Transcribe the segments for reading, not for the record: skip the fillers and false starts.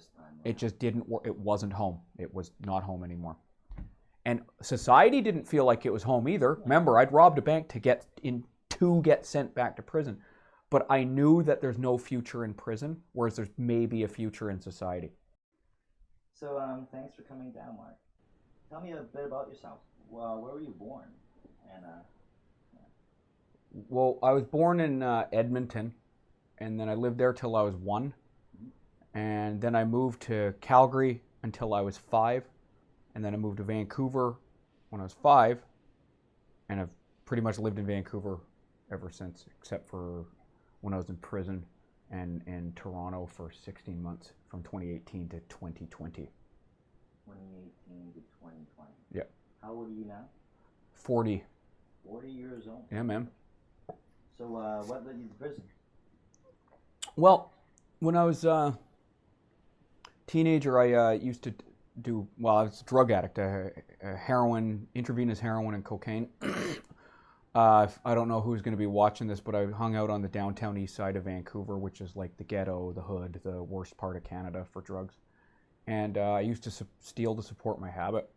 this time. It just didn't work. It wasn't home. It was not home anymore. And society didn't feel like it was home either. Yeah. Remember, I'd robbed a bank to get sent back to prison. But I knew that there's no future in prison, whereas there's maybe a future in society. So thanks for coming down, Mark. Tell me a bit about yourself. Where were you born? And Well, I was born in Edmonton, and then I lived there till I was 1. And then I moved to Calgary until I was 5. And then I moved to Vancouver when I was 5. And I've pretty much lived in Vancouver ever since, except for when I was in prison and in Toronto for 16 months from 2018 to 2020. 2018 to 2020. Yeah. How old are you now? 40. 40 years old. Yeah, man. So what led you to prison? Well, when I was a teenager, I used to do, well, I was a drug addict, heroin, intravenous heroin and cocaine. I don't know who's going to be watching this, but I hung out on the downtown east side of Vancouver, which is like the ghetto, the hood, the worst part of Canada for drugs. And I used to steal to support my habit.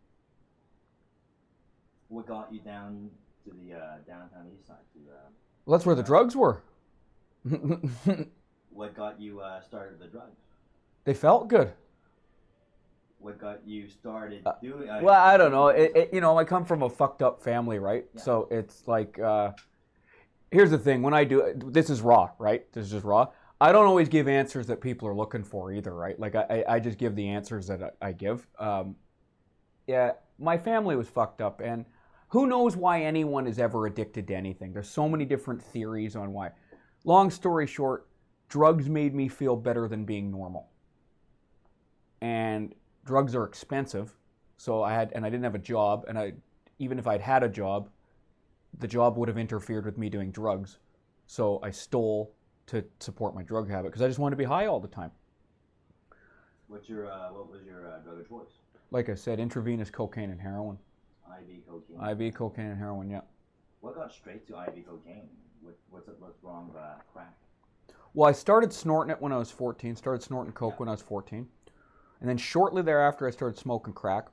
What got you down to the downtown east side? Well, that's where the drugs were. What got you started the drugs? They felt good. What got you started doing? Well, I don't know. I come from a fucked up family, right? Yeah. So it's like, here's the thing. When I do, this is raw, right? This is just raw. I don't always give answers that people are looking for either, right? Like I just give the answers that I give. Yeah, my family was fucked up, and who knows why anyone is ever addicted to anything? There's so many different theories on why. Long story short, drugs made me feel better than being normal. And drugs are expensive, so I didn't have a job, and even if I'd had a job, the job would have interfered with me doing drugs. So I stole to support my drug habit because I just wanted to be high all the time. What was your drug of choice? Like I said, intravenous cocaine and heroin. IV cocaine. IV cocaine and heroin, yeah. What got straight to IV cocaine? What's wrong with crack? Well, I started snorting it when I was 14. Started snorting coke when I was 14. And then shortly thereafter, I started smoking crack.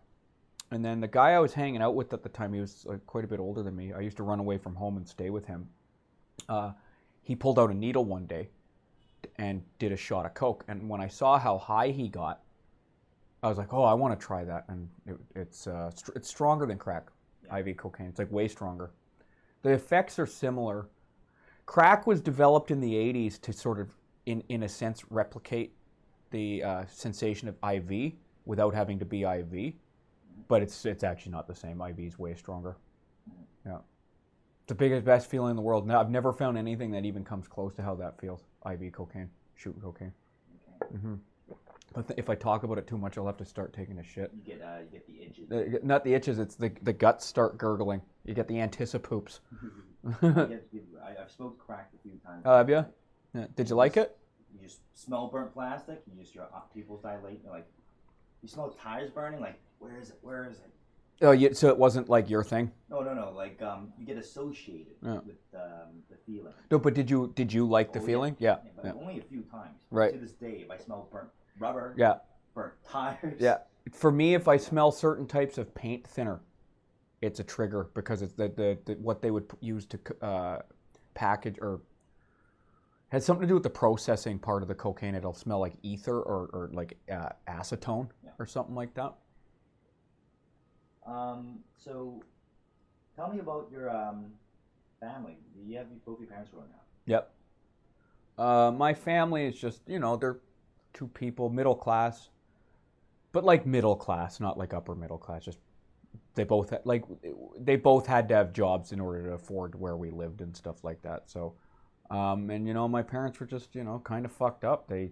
And then the guy I was hanging out with at the time, he was quite a bit older than me. I used to run away from home and stay with him. He pulled out a needle one day and did a shot of coke. And when I saw how high he got, I was like, oh, I want to try that. And it's stronger than crack, yeah. IV cocaine. It's like way stronger. The effects are similar. Crack was developed in the 80s to sort of, in a sense, replicate the sensation of IV without having to be IV. But it's actually not the same. IV is way stronger. Yeah. It's the biggest, best feeling in the world. Now, I've never found anything that even comes close to how that feels. IV cocaine, shooting cocaine. Okay. Mm-hmm. But if I talk about it too much, I'll have to start taking a shit. You get the itches. Not the itches, it's the guts start gurgling. You get the antipoops. I've smoked crack a few times. Have you? Yeah. Did you like it? You just smell burnt plastic. Your pupils dilate. You're like, you smell tires burning. Like, where is it? Where is it? Oh, so it wasn't like your thing? No. Like, you get associated with the feeling. No, but did you like the feeling? Yeah. But only a few times. Right. To this day, if I smell burnt rubber, yeah, burnt tires. Yeah. For me, if I smell certain types of paint thinner, it's a trigger because it's the what they would use to package or has something to do with the processing part of the cocaine. It'll smell like ether or like acetone or something like that. So tell me about your family. You have both your parents growing up. Yep. My family is just, they're two people, middle class, but like middle class, not like upper middle class. Just they both had to have jobs in order to afford where we lived and stuff like that. So, and my parents were just kind of fucked up. They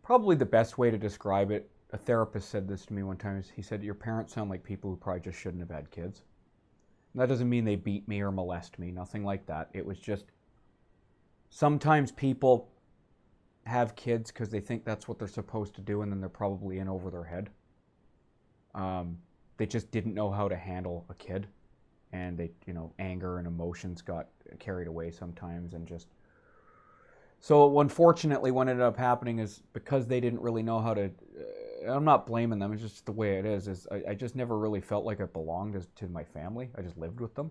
probably the best way to describe it. A therapist said this to me one time. He said, "Your parents sound like people who probably just shouldn't have had kids." And that doesn't mean they beat me or molest me. Nothing like that. It was just sometimes people have kids because they think that's what they're supposed to do, and then they're probably in over their head. They just didn't know how to handle a kid, and they, anger and emotions got carried away sometimes, and just So unfortunately, what ended up happening is because they didn't really know how to. I'm not blaming them. It's just the way it is. I just never really felt like I belonged to my family. I just lived with them,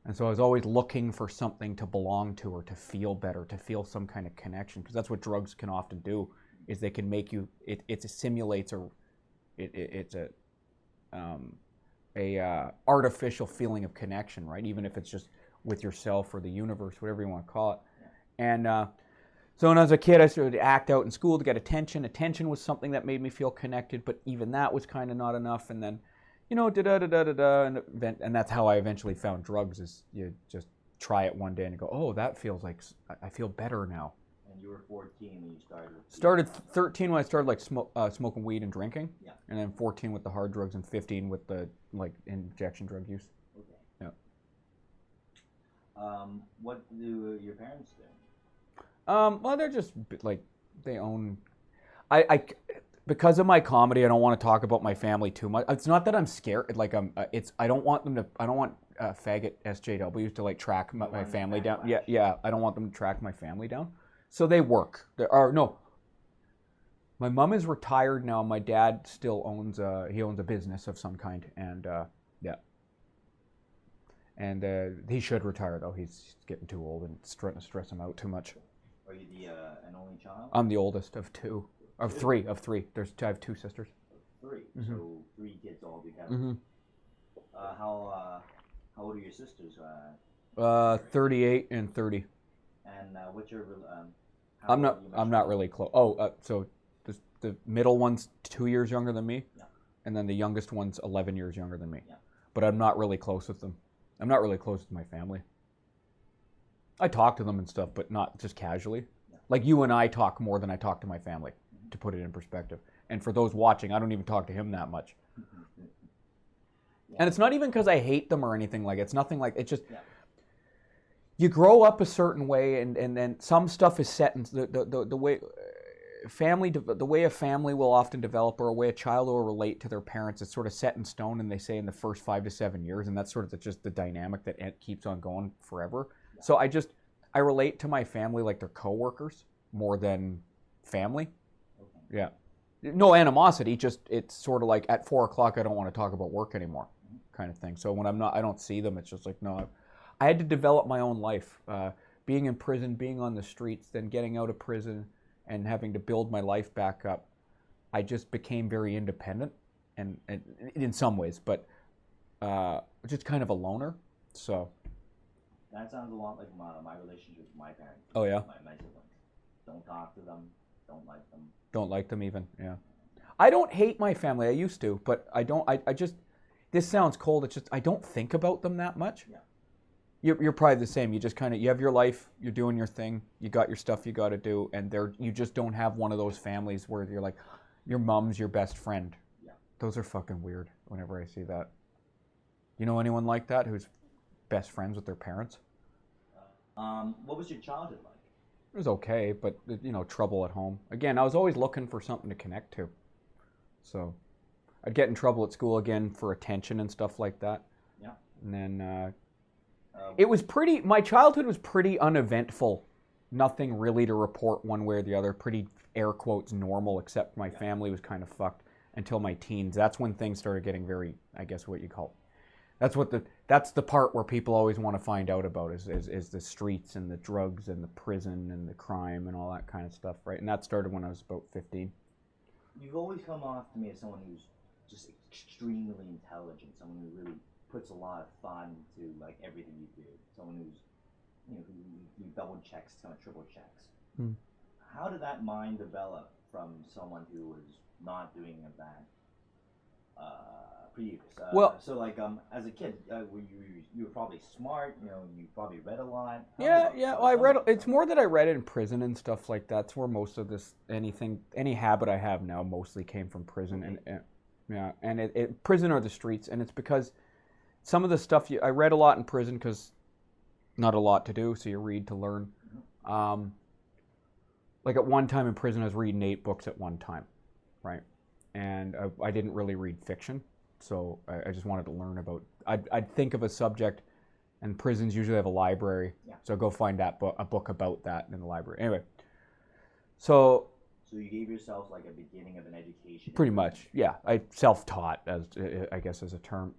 and so I was always looking for something to belong to or to feel better, to feel some kind of connection. Because that's what drugs can often do. Is they can make you. It simulates or it's a artificial feeling of connection, right? Even if it's just with yourself or the universe, whatever you want to call it. And so when I was a kid, I started to act out in school to get attention. Attention was something that made me feel connected, but even that was kind of not enough. And then, and that's how I eventually found drugs. Is you just try it one day and you go, oh, that feels like I feel better now. And you were 14 when you started. Started 13 when I started like smoking weed and drinking. Yeah. And then 14 with the hard drugs and 15 with the like injection drug use. Okay. Yeah. What do your parents do? Well, they're just like they own. I because of my comedy, I don't want to talk about my family too much. It's not that I'm scared. Like I don't want them to. I don't want faggot SJWs to like track my family down. Yeah, yeah. I don't want them to track my family down. So they work. No. My mom is retired now. My dad still owns. He owns a business of some kind, and yeah. And he should retire though. He's getting too old, and it's starting to stress him out too much. Are you an only child? I'm the oldest of three. I have two sisters. 3. Mm-hmm. So 3 kids all together. Mm-hmm. How old are your sisters? 38 and 30. And what's your I'm not really close. Oh, so the middle one's 2 years younger than me, yeah. And then the youngest one's 11 years younger than me. Yeah. But I'm not really close with them. I'm not really close with my family. I talk to them and stuff, but not just casually. Yeah. Like you and I talk more than I talk to my family, to put it in perspective. And for those watching, I don't even talk to him that much. Yeah. And it's not even because I hate them or anything like it. It's nothing like it's just you grow up a certain way, and then some stuff is set in the way the way a family will often develop or a way a child will relate to their parents is sort of set in stone, and they say in the first 5 to 7 years, and that's sort of just the dynamic that keeps on going forever. Yeah. So I relate to my family like they're coworkers more than family. Okay. Yeah. No animosity, just it's sort of like at 4 o'clock I don't want to talk about work anymore, kind of thing. So when I don't see them, it's just like no. I had to develop my own life, being in prison, being on the streets, then getting out of prison, and having to build my life back up. I just became very independent, and in some ways, but just kind of a loner. So that sounds a lot like my relationship with my parents. Oh yeah. My siblings. Don't talk to them. Don't like them. Don't like them even. Yeah. I don't hate my family. I used to, but I don't. I just. This sounds cold. It's just I don't think about them that much. Yeah. You're probably the same. You just kind of you have your life. You're doing your thing. You got your stuff you got to do, and you just don't have one of those families where you're like, your mom's your best friend. Yeah. Those are fucking weird. Whenever I see that. You know anyone like that who's best friends with their parents? What was your childhood like? It was okay, but trouble at home. Again, I was always looking for something to connect to. So, I'd get in trouble at school again for attention and stuff like that. Yeah. And then it was my childhood was pretty uneventful. Nothing really to report one way or the other. Pretty air quotes normal, except my family was kind of fucked until my teens. That's when things started getting very, I guess what you call. That's the part where people always want to find out about is the streets and the drugs and the prison and the crime and all that kind of stuff, right? And that started when I was about 15. You've always come off to me as someone who's just extremely intelligent, someone who really puts a lot of thought into like everything you do, someone who's who double checks, kind of triple checks. Mm. How did that mind develop from someone who was not doing that previous? So like as a kid, you were probably smart. You probably read a lot. Yeah. Well, I read. It's more that I read in prison and stuff like that. That's where most of this any habit I have now mostly came from prison. Okay. And prison or the streets, and it's because some of the stuff I read a lot in prison because not a lot to do, so you read to learn. Mm-hmm. Like at one time in prison, I was reading 8 books at one time, right? And I didn't really read fiction, so I just wanted to learn about. I'd think of a subject, And prisons usually have a library. Yeah. So go find a book about that in the library. Anyway, so you gave yourself like a beginning of an education. pretty much, yeah. I self-taught, as I guess as a term.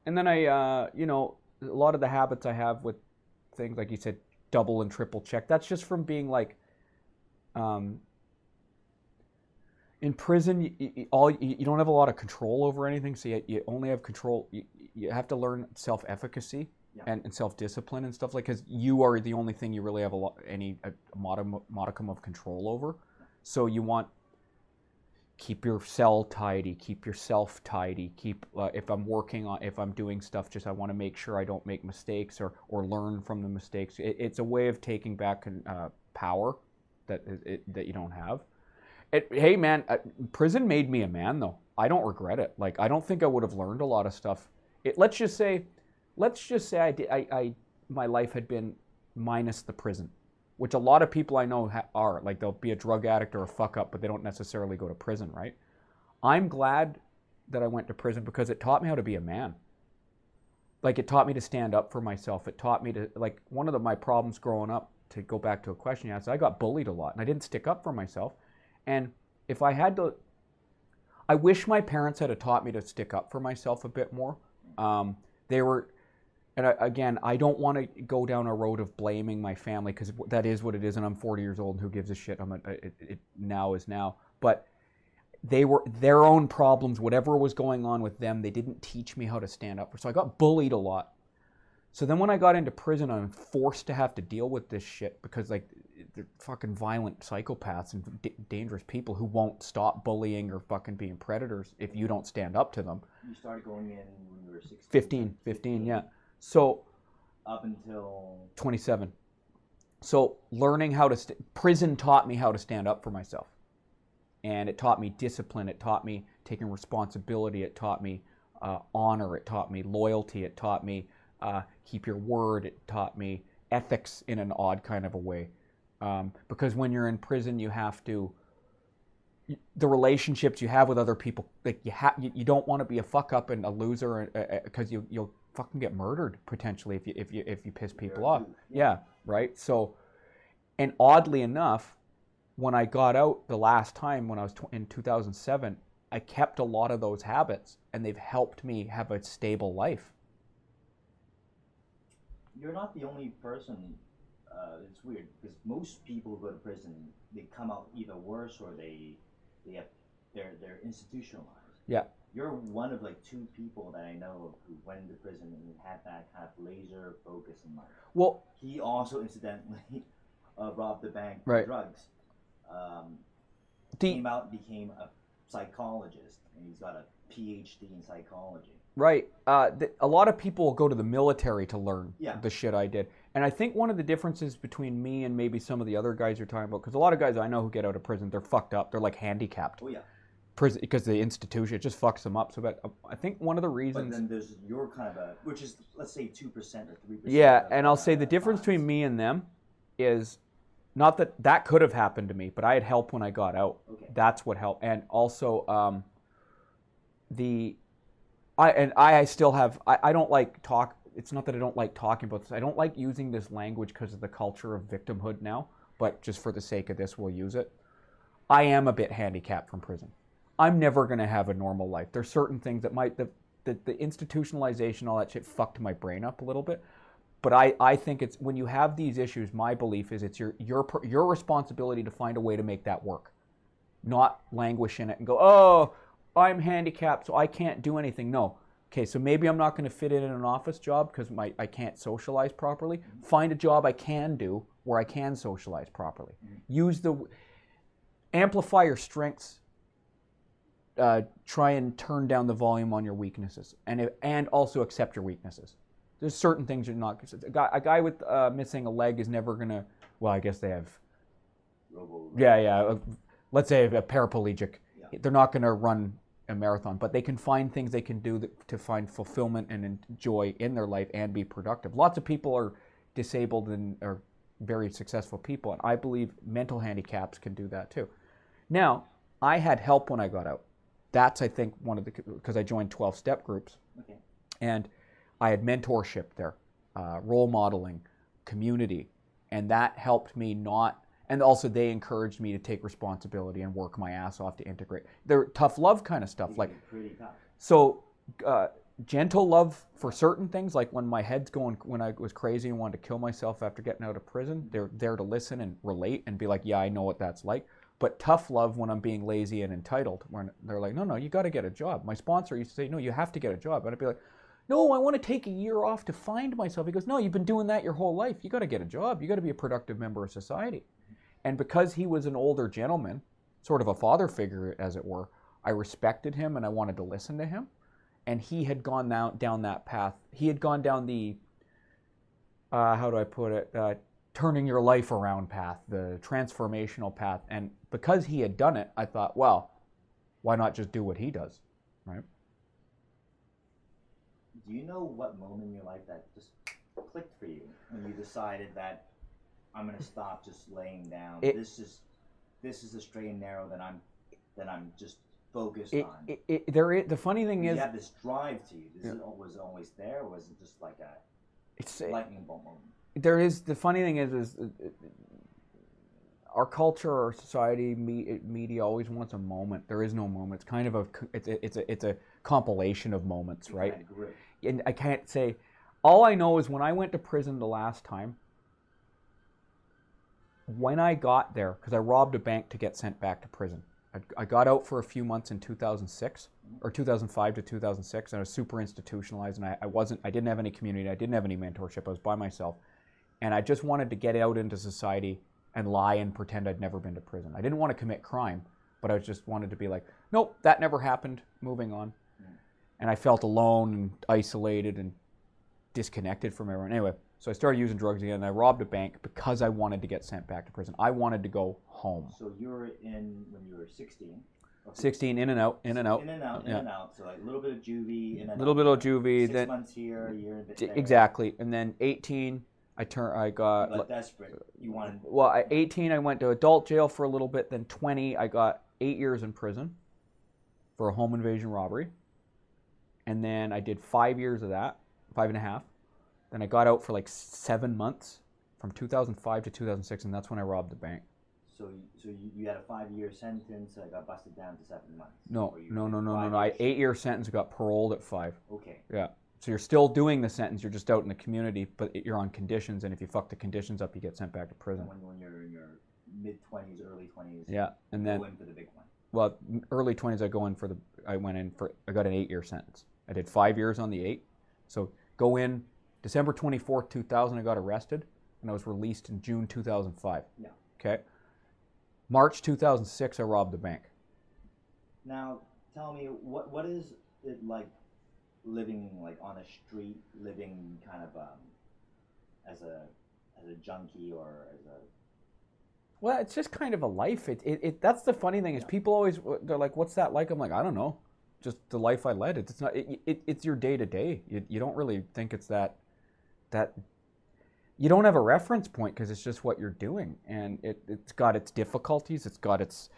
And then I, you know, a lot of the habits I have with things, like you said, double and triple check. That's just from being like, in prison, you don't have a lot of control over anything, so you only have control. You have to learn self-efficacy and self-discipline and stuff, like, because you are the only thing you really have a modicum of control over. So you want keep your cell tidy, keep yourself tidy, keep if I'm doing stuff, just I want to make sure I don't make mistakes or learn from the mistakes. It's a way of taking back power that you don't have. Hey man, prison made me a man though. I don't regret it. Like, I don't think I would have learned a lot of stuff. Let's just say my life had been minus the prison, which a lot of people I know are. Like, they'll be a drug addict or a fuck up, but they don't necessarily go to prison, right? I'm glad that I went to prison because it taught me how to be a man. Like, it taught me to stand up for myself. It taught me to, like, one of my problems growing up, to go back to a question you asked, I got bullied a lot and I didn't stick up for myself. And if I had to, I wish my parents had taught me to stick up for myself a bit more. They were, and again, I don't want to go down a road of blaming my family, because that is what it is, and I'm 40 years old, and who gives a shit? Now is now. But they were their own problems, whatever was going on with them, they didn't teach me how to stand up for. So I got bullied a lot. So then when I got into prison, I'm forced to have to deal with this shit, because, like, they're fucking violent psychopaths and dangerous people who won't stop bullying or fucking being predators if you don't stand up to them. You started going in when you were 16? 15, yeah. So up until 27. So learning how to prison taught me how to stand up for myself. And it taught me discipline, it taught me taking responsibility, it taught me honor, it taught me loyalty, it taught me keep your word, it taught me ethics in an odd kind of a way. Because when you're in prison, you have to, the relationships you have with other people, like, you don't want to be a fuck up and a loser, because you'll fucking get murdered potentially if you piss people off. Yeah, right. So, and oddly enough, when I got out the last time, when I was in 2007, I kept a lot of those habits, and they've helped me have a stable life. You're not the only person. It's weird, because most people who go to prison, they come out either worse or they're institutionalized. Yeah. You're one of like two people that I know of who went into prison and had that kind of laser focus in life. Well, he also incidentally robbed the bank for drugs. Came out and became a psychologist, and he's got a PhD in psychology. Right. A lot of people go to the military to learn the shit I did. And I think one of the differences between me and maybe some of the other guys you're talking about, because a lot of guys I know who get out of prison, they're fucked up. They're like handicapped. Oh, yeah. Prison, because the institution, it just fucks them up. So but I think one of the reasons... But then there's your kind of a, which is, let's say 2% or 3%. Yeah, and I'll say the difference between me and them is, not that could have happened to me, but I had help when I got out. Okay. That's what helped. And also, I still have, I don't like talk, it's not that I don't like talking about this, I don't like using this language because of the culture of victimhood now, but just for the sake of this, we'll use it. I am a bit handicapped from prison. I'm never going to have a normal life. There's certain things that might, the institutionalization, all that shit fucked my brain up a little bit. But I think it's, when you have these issues, my belief is it's your responsibility to find a way to make that work. Not languish in it and go, oh, I'm handicapped, so I can't do anything. No. Okay, so maybe I'm not going to fit in an office job because I can't socialize properly. Mm-hmm. Find a job I can do where I can socialize properly. Mm-hmm. Amplify your strengths. Try and turn down the volume on your weaknesses, and also accept your weaknesses. There's certain things you're not. A guy with missing a leg is never going to. Well, I guess they have. Let's say a paraplegic. Yeah. They're not going to run a marathon, but they can find things they can do to find fulfillment and joy in their life and be productive. Lots of people are disabled and are very successful people, and I believe mental handicaps can do that too. Now, I had help when I got out. That's, I think, because I joined 12-step groups, and I had mentorship there. role modeling, community, and that helped me not. And also, they encouraged me to take responsibility and work my ass off to integrate. They're tough love kind of stuff, like pretty tough. So. Gentle love for certain things, like when my head's going, when I was crazy and wanted to kill myself after getting out of prison, they're there to listen and relate and be like, yeah, I know what that's like. But tough love when I'm being lazy and entitled, when they're like, no, you got to get a job. My sponsor used to say, no, you have to get a job. And I'd be like, no, I want to take a year off to find myself. He goes, no, you've been doing that your whole life. You got to get a job. You got to be a productive member of society. And because he was an older gentleman, sort of a father figure, as it were, I respected him and I wanted to listen to him. And he had gone down that path. He had gone down the, how do I put it, turning your life around path, the transformational path. And because he had done it, I thought, well, why not just do what he does, right? Do you know what moment in your life that just clicked for you when you decided that I'm going to stop just laying down? This is the straight and narrow that I'm just focused on. The funny thing is, you have this drive to you. Was it always there, or was it just like a lightning bolt moment? There is. The funny thing is our culture, our society, media always wants a moment. There is no moment. It's kind of it's a compilation of moments, right? I agree. And I can't say. All I know is when I went to prison the last time, when I got there, because I robbed a bank to get sent back to prison. I got out for a few months in 2006, or 2005 to 2006, and I was super institutionalized, and I didn't have any community, I didn't have any mentorship, I was by myself, and I just wanted to get out into society and lie and pretend I'd never been to prison. I didn't want to commit crime, but I just wanted to be like, nope, that never happened, moving on. And I felt alone and isolated and disconnected from everyone. Anyway, so I started using drugs again, and I robbed a bank because I wanted to get sent back to prison. I wanted to go home. So you were in when you were 16? Okay. 16, in and out. In and out. So like a little bit of juvie, in and out. A little bit of juvie. 6 months here, a year there. Exactly. And then 18, I got... You got desperate. You wanted... Well, at 18, I went to adult jail for a little bit. Then 20, I got 8 years in prison for a home invasion robbery. And then I did 5 years of that, 5.5. Then I got out for like 7 months from 2005 to 2006, and that's when I robbed the bank. So you had a 5-year sentence that got busted down to 7 months? No. I had 8-year sentence, got paroled at 5. Okay. Yeah. So you're still doing the sentence, you're just out in the community, but you're on conditions, and if you fuck the conditions up, you get sent back to prison. When you're in your mid-20s, early 20s, yeah, and then go in for the big one. Well, early 20s, I got an 8-year sentence. I did 5 years on the 8. So go in December 24th, 2000, I got arrested, and I was released in June 2005. Yeah. Okay. March 2006, I robbed the bank. Now, tell me, what is it like living like on a street, living kind of as a junkie or as a... Well, it's just kind of a life. That's the funny thing is people always, they're like, what's that like? I'm like, I don't know. Just the life I led. It's not. It's your day to day. You don't really think it's that you don't have a reference point because it's just what you're doing, and it's got its difficulties. It's got its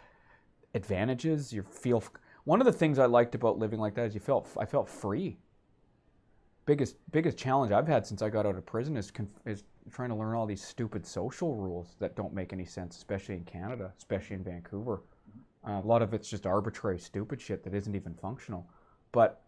advantages. One of the things I liked about living like that is I felt free. Biggest challenge I've had since I got out of prison is trying to learn all these stupid social rules that don't make any sense, especially in Canada, especially in Vancouver. A lot of it's just arbitrary, stupid shit that isn't even functional. But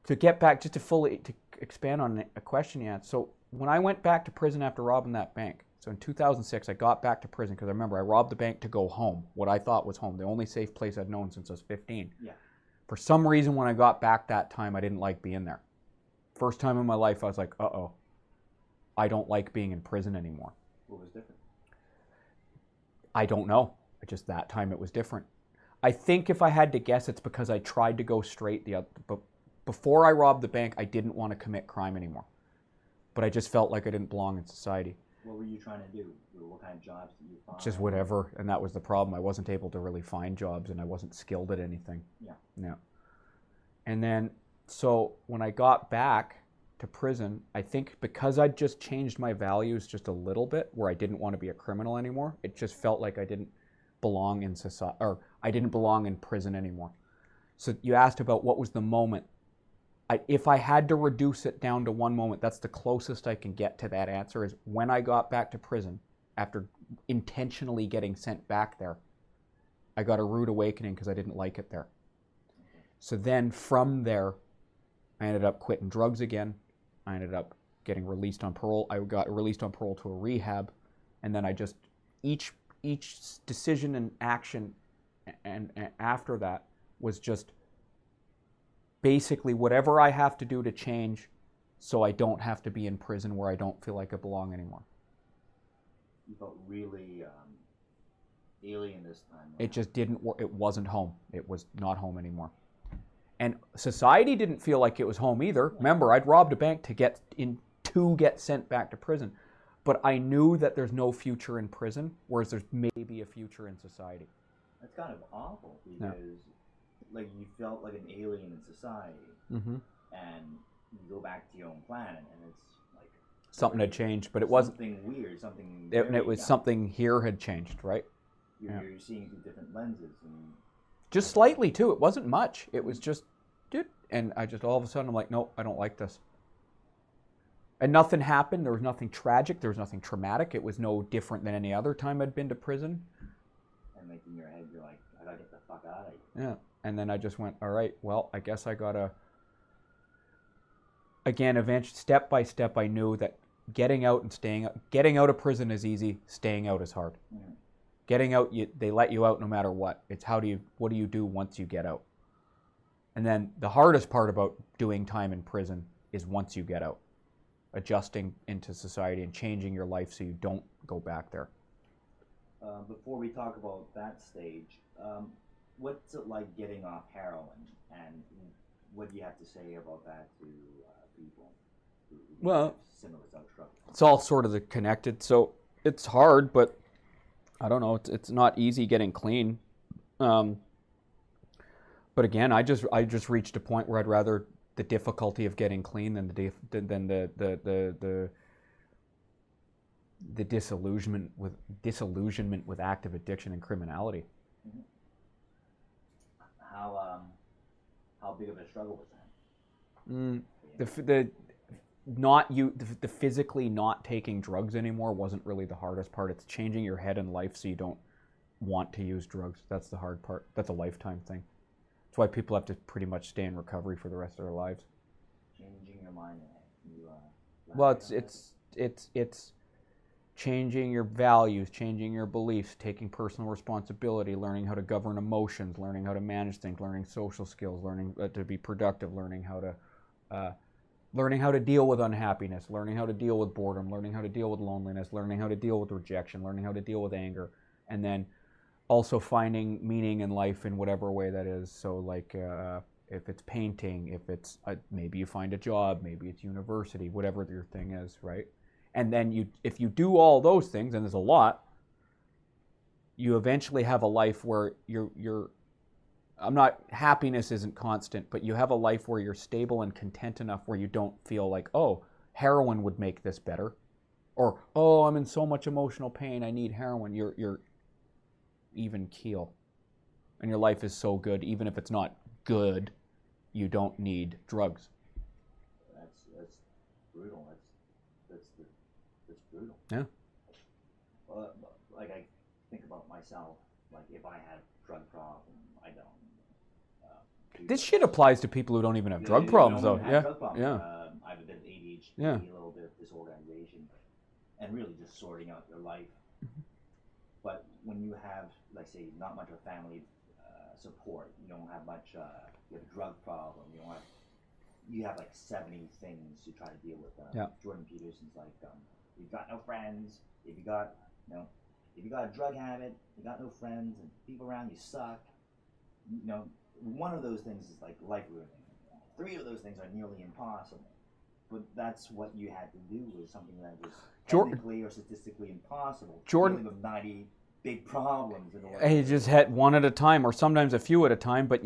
to get back, just to expand on a question you asked. So when I went back to prison after robbing that bank, so in 2006, I got back to prison because I remember I robbed the bank to go home, what I thought was home, the only safe place I'd known since I was 15. Yeah. For some reason, when I got back that time, I didn't like being there. First time in my life, I was like, uh-oh, I don't like being in prison anymore. What was different? I don't know. Just that time it was different. I think if I had to guess, it's because I tried to go straight. But before I robbed the bank, I didn't want to commit crime anymore. But I just felt like I didn't belong in society. What were you trying to do? What kind of jobs did you find? Just whatever, and that was the problem. I wasn't able to really find jobs, and I wasn't skilled at anything. Yeah. And then, so when I got back to prison, I think because I'd just changed my values just a little bit, where I didn't want to be a criminal anymore, it just felt like I didn't belong in society, or I didn't belong in prison anymore. So you asked about what was the moment if I had to reduce it down to one moment, that's the closest I can get to that answer, is when I got back to prison after intentionally getting sent back there. I got a rude awakening because I didn't like it there. So then from there, I ended up quitting drugs again. I ended up getting released on parole. I got released on parole to a rehab. And then I just, each decision and action and after that was just basically whatever I have to do to change so I don't have to be in prison where I don't feel like I belong anymore. You felt really alien this time. It just didn't work. It wasn't home. It was not home anymore. And society didn't feel like it was home either. Remember, I'd robbed a bank to get sent back to prison. But I knew that there's no future in prison, whereas there's maybe a future in society. That's kind of awful because, like, you felt like an alien in society, Mm-hmm. and you go back to your own planet, and it's like Something had changed, but it wasn't. something weird, something. It was something here had changed, right? You're seeing through different lenses, and Just slightly too. It wasn't much. It was just, dude, and I just all of a sudden I'm like, nope, I don't like this. And nothing happened. There was nothing tragic. There was nothing traumatic. It was no different than any other time I'd been to prison. and like in your head, you're like, I gotta get the fuck out of here. Yeah. And then I just went, all right, well, I guess I gotta. Again, eventually, step by step, I knew that getting out of prison is easy. Staying out is hard. Mm-hmm. Getting out, they let you out no matter what. It's what do you do once you get out? And then the hardest part about doing time in prison is once you get out, adjusting into society and changing your life so you don't go back there. Before we talk about that stage, what's it like getting off heroin, and what do you have to say about that to people who have similar struggles? It's all sort of connected, so it's hard, but I don't know. It's not easy getting clean. But again, I just reached a point where I'd rather the difficulty of getting clean than the disillusionment with active addiction and criminality. Mm-hmm. How big of a struggle was that? The physically not taking drugs anymore wasn't really the hardest part. It's changing your head and life so you don't want to use drugs. That's the hard part. That's a lifetime thing. That's why people have to pretty much stay in recovery for the rest of their lives. Changing your mind. It's changing your values, changing your beliefs, taking personal responsibility, learning how to govern emotions, learning how to manage things, learning social skills, learning to be productive, learning how to deal with unhappiness, learning how to deal with boredom, learning how to deal with loneliness, learning how to deal with rejection, learning how to deal with anger, and then also finding meaning in life in whatever way that is. So like if it's painting, if it's maybe you find a job, maybe it's university, whatever your thing is, right? And then if you do all those things, and there's a lot, you eventually have a life where happiness isn't constant, but you have a life where you're stable and content enough where you don't feel like, oh, heroin would make this better, or, oh, I'm in so much emotional pain, I need heroin. You're even keel, and your life is so good, even if it's not good, you don't need drugs. That's brutal. That's brutal. Yeah. Like I think about myself, like if I had a drug problem, I don't. This shit applies to people who don't even have drug problems, though. Yeah. Drug problems. Yeah. I have a bit of ADHD, Yeah. a little bit of disorganization, and really just sorting out your life. Mm-hmm. But when you have, like, say, not much of family support, you don't have much. You have a drug problem. You have like 70 things to try to deal with. Jordan Peterson's like, you've got no friends. If you got a drug habit, you got no friends, and people around you suck. One of those things is like life ruining. 3 of those things are nearly impossible. But that's what you had to do, was something that was technically or statistically impossible. Jordan, dealing with 90 big problems in order. And you just had one at a time, or sometimes a few at a time. But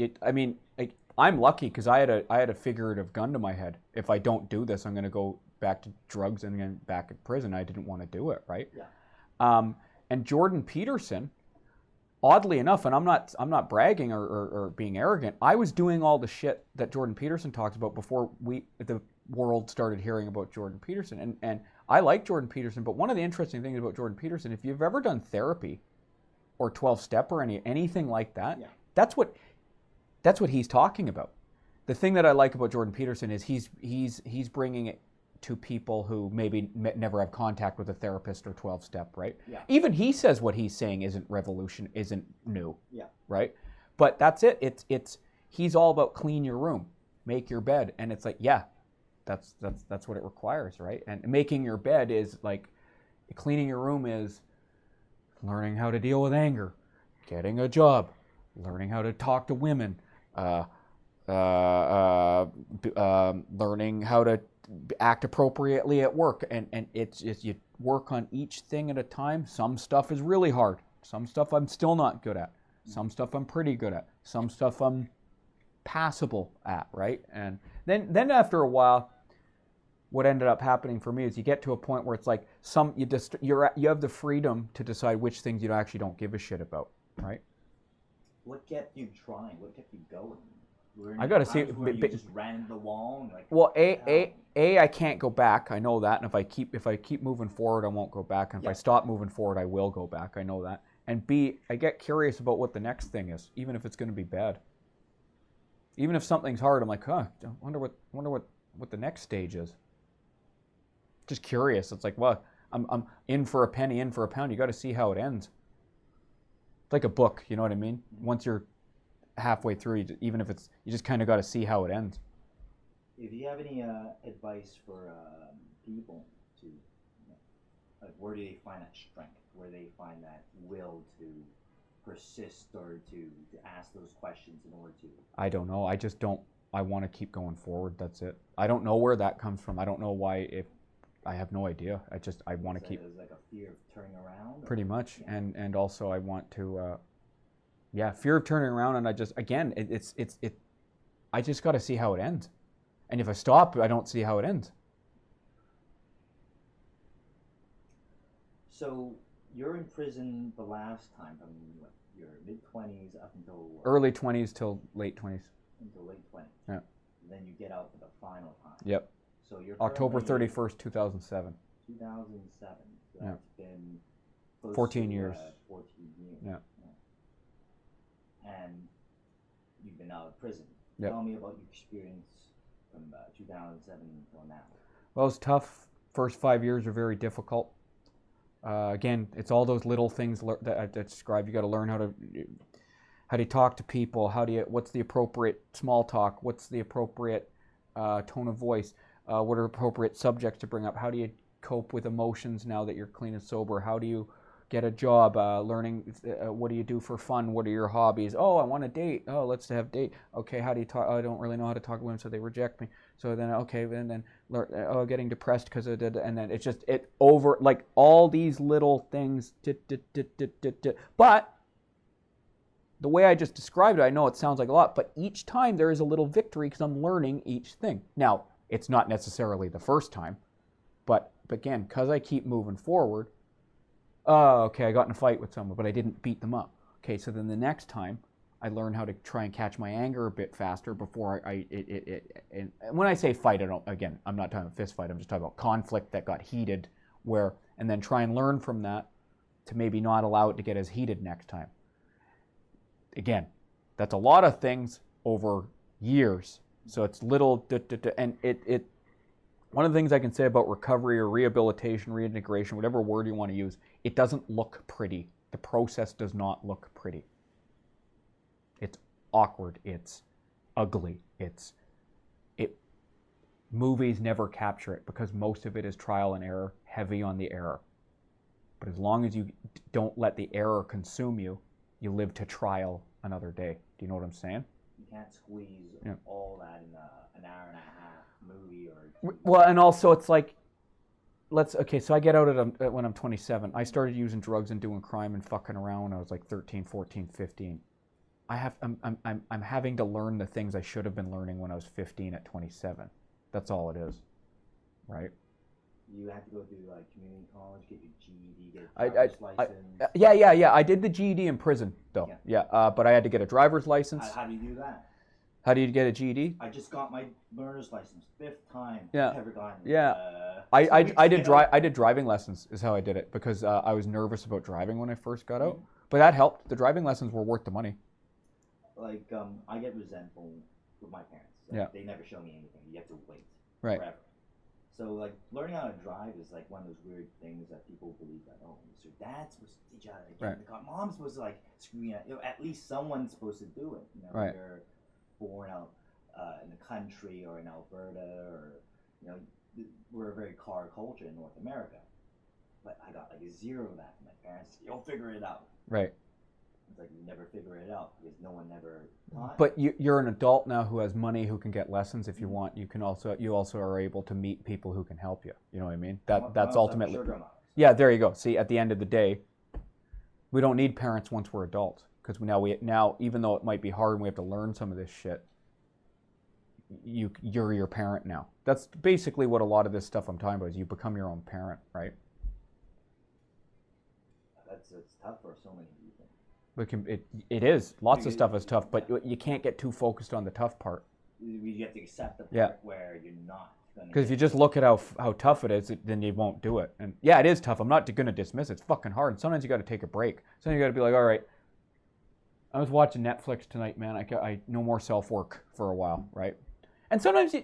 I'm lucky because I had a figurative gun to my head. If I don't do this, I'm going to go back to drugs and then back in prison. I didn't want to do it, right? Yeah. And Jordan Peterson, oddly enough, and I'm not bragging or being arrogant, I was doing all the shit that Jordan Peterson talks about before the world started hearing about Jordan Peterson. And I like Jordan Peterson, but one of the interesting things about Jordan Peterson, if you've ever done therapy or 12-step or anything like that, that's what he's talking about. The thing that I like about Jordan Peterson is he's bringing it to people who maybe never have contact with a therapist or 12-step, right? Yeah. Even he says what he's saying isn't revolution, isn't new. Yeah. Right? But that's it. It's he's all about clean your room, make your bed, and it's like, yeah, that's what it requires, right? And making your bed is like cleaning your room is learning how to deal with anger, getting a job, learning how to talk to women, learning how to act appropriately at work, and it's you work on each thing at a time. Some stuff is really hard. Some stuff I'm still not good at. Some stuff I'm pretty good at. Some stuff I'm passable at, right? And then after a while, what ended up happening for me is you get to a point where it's like you have the freedom to decide which things you actually don't give a shit about, right? What kept you trying? What kept you going? I gotta see. You just ran the wall and like. Well, I can't go back. I know that, and if I keep moving forward, I won't go back. And if I stop moving forward, I will go back. I know that. And B, I get curious about what the next thing is, even if it's going to be bad. Even if something's hard, I'm like, I wonder what the next stage is. Just curious. It's like, well, I'm in for a penny, in for a pound. You got to see how it ends. It's like a book, you know what I mean? Once you're halfway through, even if you just kind of got to see how it ends. If you have any advice for people to, like, where do they find that strength? Where they find that will to persist or to ask those questions in order to? I don't know. I just don't. I want to keep going forward. That's it. I don't know where that comes from. I don't know why. I have no idea. I want to keep. Is like a fear of turning around? Pretty much, yeah. And also I want to. Fear of turning around, and I just I just got to see how it ends, and if I stop, I don't see how it ends. So you're in prison the last time from your mid-20s up until early 20s till late 20s. Until late 20s. Yeah. And then you get out for the final time. Yep. So you're October 31st, 2007. 2007. So that's been 14 years. 14 years. Yeah. And you've been out of prison. Yep. Tell me about your experience from 2007 until now. Well, it's tough. First 5 years are very difficult. Again, it's all those little things that I described. You got to learn how to talk to people. What's the appropriate small talk? What's the appropriate tone of voice? What are appropriate subjects to bring up? How do you cope with emotions now that you're clean and sober? How do you get a job? Learning what do you do for fun? What are your hobbies? Oh, I want to date. Oh, let's have a date. Okay, how do you talk? Oh, I don't really know how to talk to women, so they reject me. So then, okay, and then getting depressed because of it, and then it's just over like all these little things. But the way I just described it, I know it sounds like a lot, but each time there is a little victory because I'm learning each thing. Now, it's not necessarily the first time, but again, because I keep moving forward. Oh, okay, I got in a fight with someone, but I didn't beat them up. Okay, so then the next time, I learn how to try and catch my anger a bit faster before and when I say fight, I'm not talking about fist fight, I'm just talking about conflict that got heated, and then try and learn from that to maybe not allow it to get as heated next time. Again, that's a lot of things over years, so it's little, and one of the things I can say about recovery or rehabilitation, reintegration, whatever word you want to use, it doesn't look pretty. The process does not look pretty. It's awkward. It's ugly. Movies never capture it because most of it is trial and error, heavy on the error. But as long as you don't let the error consume you, you live to trial another day. Do you know what I'm saying? You can't squeeze all that in an hour and a half movie or. Well, and also it's like, so I get out when I'm 27. I started using drugs and doing crime and fucking around when I was like 13, 14, 15. I'm having to learn the things I should have been learning when I was 15 at 27. That's all it is, right? You have to go through like community college, get your GED, get I, a driver's license. yeah. I did the GED in prison though. Yeah. But I had to get a driver's license. How do you do that? How do you get a GED? I just got my learner's license, 5th time Yeah. I've ever gotten. Yeah. I did driving lessons is how I did it because I was nervous about driving when I first got out. But that helped. The driving lessons were worth the money. Like I get resentful with my parents. Like, they never show me anything. You have to wait forever. So like learning how to drive is like one of those weird things that people believe that your dad's supposed to teach you how to get in the car. Mom's supposed to like screw you. At least someone's supposed to do it. You're born out in the country or in Alberta or we're a very car culture in North America. But I got like a zero of that from my parents. You'll figure it out. Right. It's like you never figure it out because no one never taught. But you're an adult now who has money, who can get lessons if you want. You also are able to meet people who can help you. You know what I mean? That's ultimately. Yeah, there you go. See, at the end of the day, we don't need parents once we're adults because now even though it might be hard and we have to learn some of this shit, you're your parent now. That's basically what a lot of this stuff I'm talking about is you become your own parent, right? It's tough for so many people. It is. Lots of stuff is tough, but you can't get too focused on the tough part. You have to accept the part where you're not going to. Because if you just look at how tough it is, then you won't do it. And yeah, it is tough. I'm not going to dismiss it. It's fucking hard. And sometimes you got to take a break. Sometimes you got to be like, all right, I was watching Netflix tonight, man. I no more self-work for a while, right? And sometimes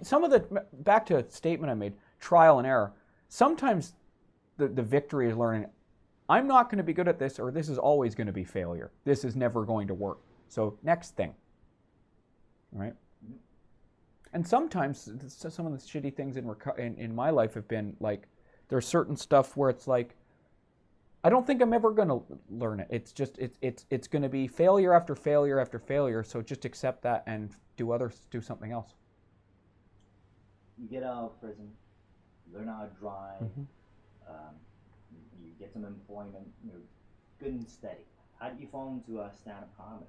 back to a statement I made, trial and error. Sometimes the victory is learning, I'm not going to be good at this, or this is always going to be failure. This is never going to work. So next thing, right? And sometimes some of the shitty things in my life have been like, there's certain stuff where it's like, I don't think I'm ever going to learn it. It's just it's going to be failure after failure after failure. So just accept that and do something else. You get out of prison, learn how to drive. You get some employment, good and steady. How did you fall into stand-up comedy?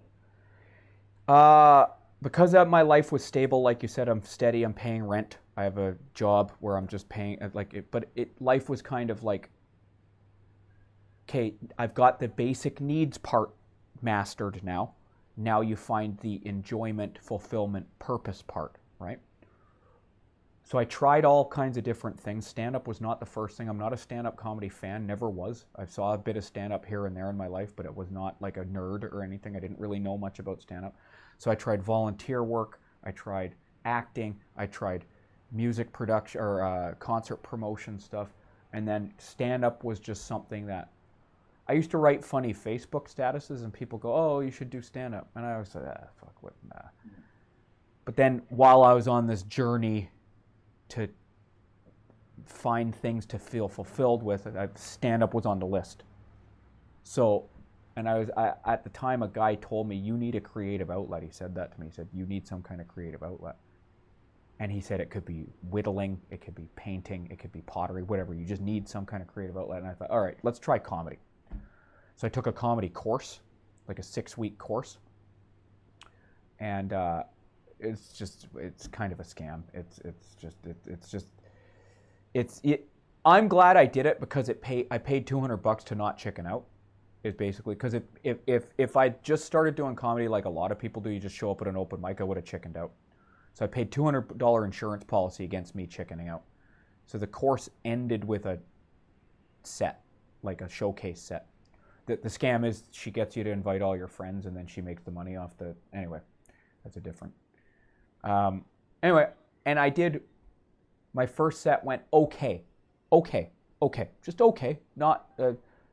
Because my life was stable, like you said, I'm steady, I'm paying rent. I have a job where I'm just paying, life was kind of like, okay, I've got the basic needs part mastered now. Now you find the enjoyment, fulfillment, purpose part, right? So I tried all kinds of different things. Stand-up was not the first thing. I'm not a stand-up comedy fan, never was. I saw a bit of stand-up here and there in my life, but it was not like a nerd or anything. I didn't really know much about stand-up. So I tried volunteer work. I tried acting. I tried music production or concert promotion stuff. And then stand-up was just something that I used to write funny Facebook statuses and people go, oh, you should do stand-up. And I was like, fuck, what, nah. But then while I was on this journey to find things to feel fulfilled with, stand-up was on the list. So, and at the time, a guy told me, you need a creative outlet. He said that to me. He said, you need some kind of creative outlet. And he said it could be whittling, it could be painting, it could be pottery, whatever. You just need some kind of creative outlet. And I thought, all right, let's try comedy. So I took a comedy course, like a 6-week course. And it's kind of a scam. I'm glad I did it because I paid $200 to not chicken out. Is basically because if I just started doing comedy like a lot of people do, you just show up at an open mic, I would have chickened out. So I paid $200 insurance policy against me chickening out. So the course ended with a set, like a showcase set. The scam is she gets you to invite all your friends and then she makes the money off the. Anyway, that's a different. Anyway, and I did, my first set went okay, just okay. Not,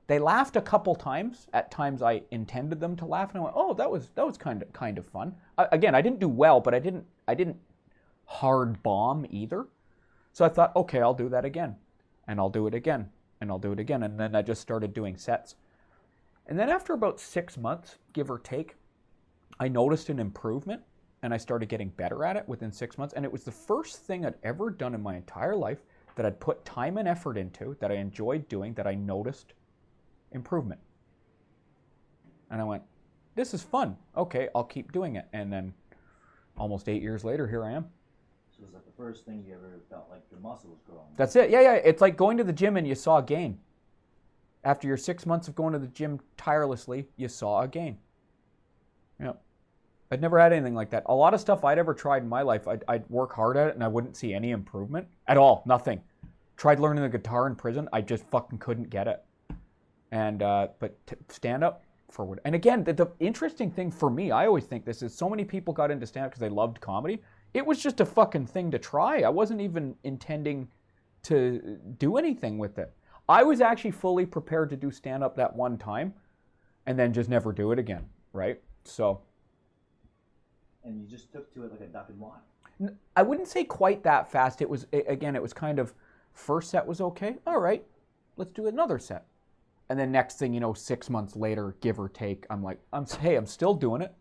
they laughed a couple times. At times I intended them to laugh, and I went, oh, that was kind of fun. Again, I didn't do well, but I didn't hard bomb either. So I thought, okay, I'll do that again, and I'll do it again, and I'll do it again, and then I just started doing sets. And then after about 6 months, give or take, I noticed an improvement. And I started getting better at it within 6 months. And it was the first thing I'd ever done in my entire life that I'd put time and effort into, that I enjoyed doing, that I noticed improvement. And I went, this is fun. Okay, I'll keep doing it. And then almost 8 years later, here I am. So it was like the first thing you ever felt like your muscles growing. That's it. Yeah. It's like going to the gym and you saw a gain. After your 6 months of going to the gym tirelessly, you saw a gain. Yeah. I'd never had anything like that. A lot of stuff I'd ever tried in my life, I'd work hard at it and I wouldn't see any improvement at all. Nothing. Tried learning the guitar in prison. I just fucking couldn't get it. And but stand up for what? And again, the interesting thing for me, I always think this is so many people got into stand up because they loved comedy. It was just a fucking thing to try. I wasn't even intending to do anything with it. I was actually fully prepared to do stand up that one time, and then just never do it again. Right? So. And you just took to it like a duck and water. I wouldn't say quite that fast. It was kind of, first set was okay. All right, let's do another set. And then next thing you know, 6 months later, give or take, I'm still doing it.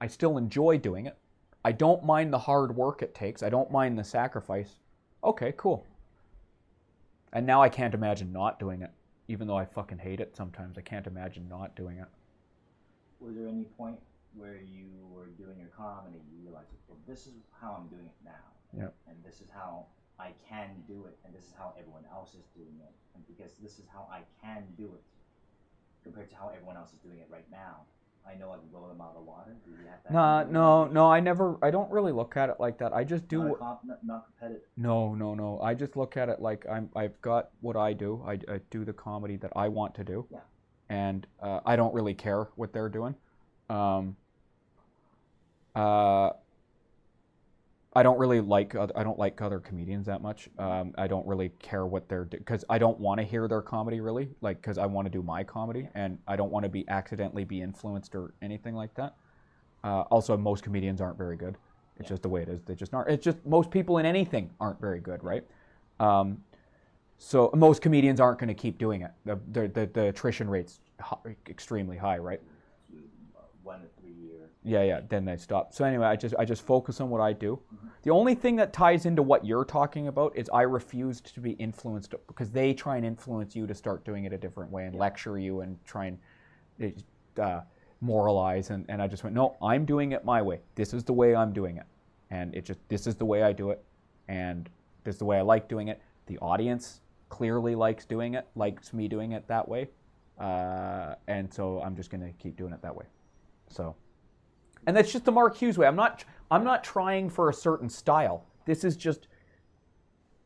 I still enjoy doing it. I don't mind the hard work it takes. I don't mind the sacrifice. Okay, cool. And now I can't imagine not doing it. Even though I fucking hate it sometimes, I can't imagine not doing it. Was there any point where you were doing your comedy, you realized, well, this is how I'm doing it now. Yep. And this is how I can do it, and this is how everyone else is doing it. And because this is how I can do it, compared to how everyone else is doing it right now, I know I can blow them out of the water. Do you have that? No, I don't really look at it like that. I just do. Not competitive. No. I just look at it like I've got what I do. I do the comedy that I want to do. Yeah. And I don't really care what they're doing. I don't really like other comedians that much. I don't really care what they're because I don't want to hear their comedy really, like because I want to do my comedy and I don't want to be accidentally be influenced or anything like that. Also, most comedians aren't very good. It's just the way it is. They just aren't. It's just most people in anything aren't very good, right? So most comedians aren't going to keep doing it. The attrition rate's extremely high, right? 1 to 3 years. Yeah. Then they stop. So anyway, I just focus on what I do. Mm-hmm. The only thing that ties into what you're talking about is I refused to be influenced because they try and influence you to start doing it a different way and lecture you and try and moralize. And I just went, no, I'm doing it my way. This is the way I'm doing it. And this is the way I do it. And this is the way I like doing it. The audience clearly likes me doing it that way. And so I'm just going to keep doing it that way. So, and that's just the Mark Hughes way. I'm not trying for a certain style. This is just,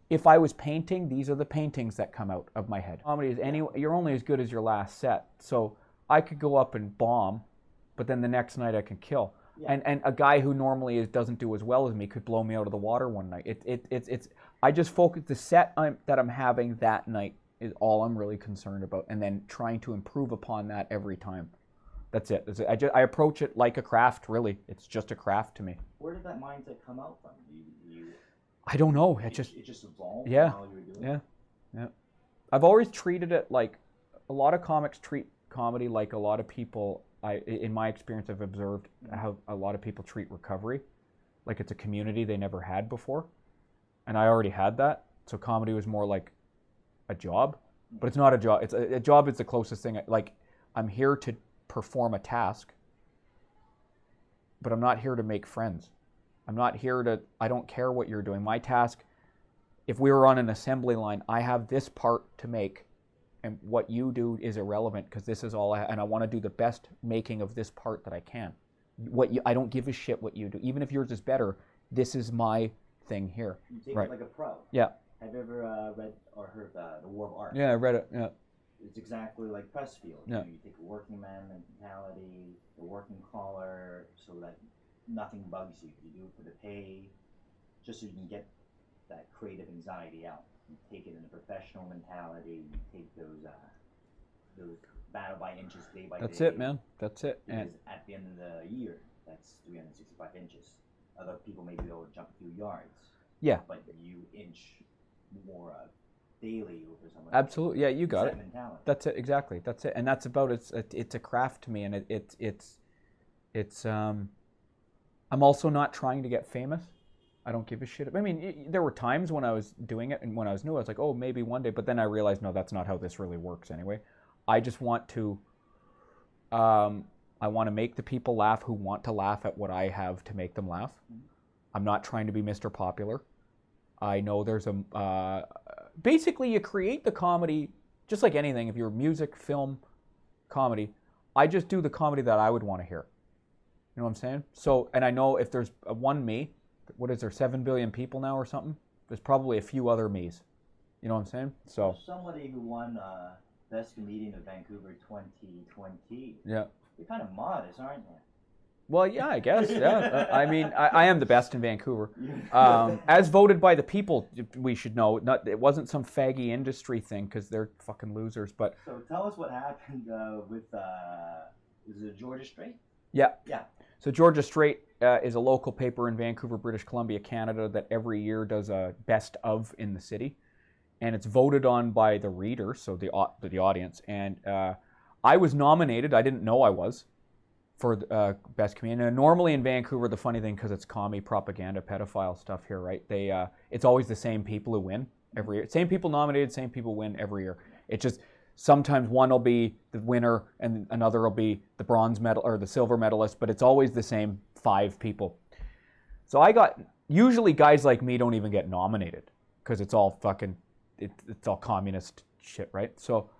if I was painting, these are the paintings that come out of my head. Comedy is you're only as good as your last set. So I could go up and bomb, but then the next night I can kill. Yeah. And a guy who normally doesn't do as well as me could blow me out of the water one night. I just focus the set that I'm having that night is all I'm really concerned about, and then trying to improve upon that every time. That's it. I approach it like a craft, really. It's just a craft to me. Where did that mindset come out from? I don't know. It just evolved yeah, while you were doing it? Yeah. I've always treated it like, a lot of comics treat comedy like a lot of people, in my experience, I've observed how a lot of people treat recovery. Like it's a community they never had before. And I already had that. So comedy was more like a job. But it's not a job. It's a job is the closest thing. Like, I'm here to perform a task, but I'm not here to make friends. I don't care what you're doing. My task, if we were on an assembly line, I have this part to make, and what you do is irrelevant because this is all and I want to do the best making of this part that I can. I don't give a shit what you do. Even if yours is better, this is my thing here. You take it like a pro. Yeah. Have you ever read or heard The War of Art? Yeah, I read it, yeah. It's exactly like Pressfield. Yeah. You take a working man mentality, the working collar, so that nothing bugs you. You do it for the pay, just so you can get that creative anxiety out. You take it in a professional mentality. You take those battle by inches, day by day. That's it, man. That's it. Because at the end of the year, that's 365 inches. Other people may be able to jump a few yards. Yeah. But you inch more daily over something. Absolutely, yeah, you got it. Mentality. That's it, exactly. That's it, and that's about it's a craft to me, and it's. I'm also not trying to get famous. I don't give a shit. I mean, there were times when I was doing it, and when I was new, I was like, oh, maybe one day. But then I realized, no, that's not how this really works anyway. I just want to. I want to make the people laugh who want to laugh at what I have to make them laugh. I'm not trying to be Mr. Popular. I know there's a basically you create the comedy just like anything. If you're music, film, comedy, I just do the comedy that I would want to hear. You know what I'm saying? So, and I know if there's one me, what is there, 7 billion people now or something? There's probably a few other me's. You know what I'm saying? So somebody who won Best Comedian of Vancouver 2020. Yeah. You're kind of modest, aren't you? Well, yeah, I guess. Yeah. I mean, I am the best in Vancouver. As voted by the people, we should know. It wasn't some faggy industry thing because they're fucking losers. But so tell us what happened with is it Georgia Strait? Yeah. Yeah. So Georgia Strait is a local paper in Vancouver, British Columbia, Canada that every year does a best of in the city. And it's voted on by the reader, so the audience. And I was nominated. I didn't know I was for Best Comedian. And normally in Vancouver, the funny thing, because it's commie, propaganda, pedophile stuff here, right? It's always the same people who win every year. Same people nominated, same people win every year. It just sometimes one will be the winner and another will be the bronze medal or the silver medalist, but it's always the same 5 people. So usually guys like me don't even get nominated because it's all fucking. It's all communist shit, right? So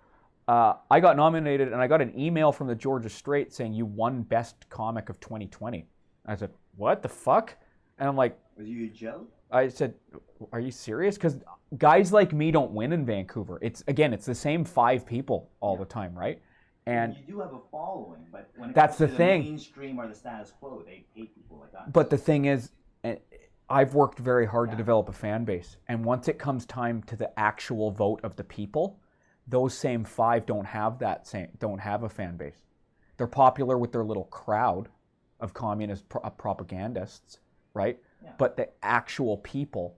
I got nominated, and I got an email from the Georgia Strait saying you won Best Comic of 2020. I said, what the fuck? And I'm like... Was you jealous? I said, are you serious? Because guys like me don't win in Vancouver. It's the same 5 people all the time, right? And you do have a following, but when it that's comes the to thing. The mainstream or the status quo, they hate people like that. But the thing is... I've worked very hard to develop a fan base. And once it comes time to the actual vote of the people, those same 5 don't have a fan base. They're popular with their little crowd of communist propagandists, right? Yeah. But the actual people,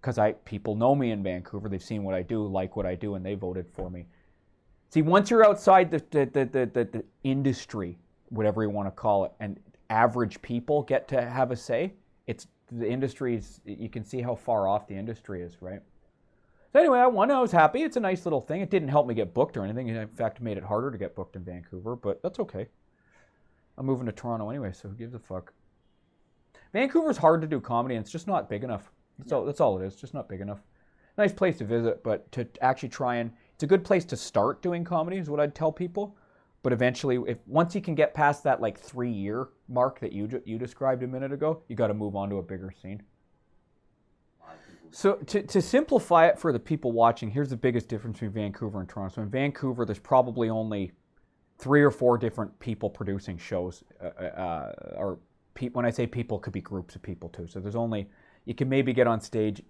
because people know me in Vancouver, they've seen what I do, like what I do, and they voted for me. See, once you're outside the industry, whatever you want to call it, and average people get to have a say, the industry's, you can see how far off the industry is, right? So anyway, I won. I was happy. It's a nice little thing. It didn't help me get booked or anything. It, in fact, made it harder to get booked in Vancouver, but that's okay. I'm moving to Toronto anyway, so who gives a fuck? Vancouver's hard to do comedy, and it's just not big enough. That's all it is. It's just not big enough. Nice place to visit, but to actually try and... It's a good place to start doing comedy is what I'd tell people. But eventually, once you can get past that 3-year mark that you described a minute ago, you got to move on to a bigger scene. So to simplify it for the people watching, here's the biggest difference between Vancouver and Toronto. So in Vancouver, there's probably only 3 or 4 different people producing shows. When I say people, it could be groups of people too. So you can maybe get on stage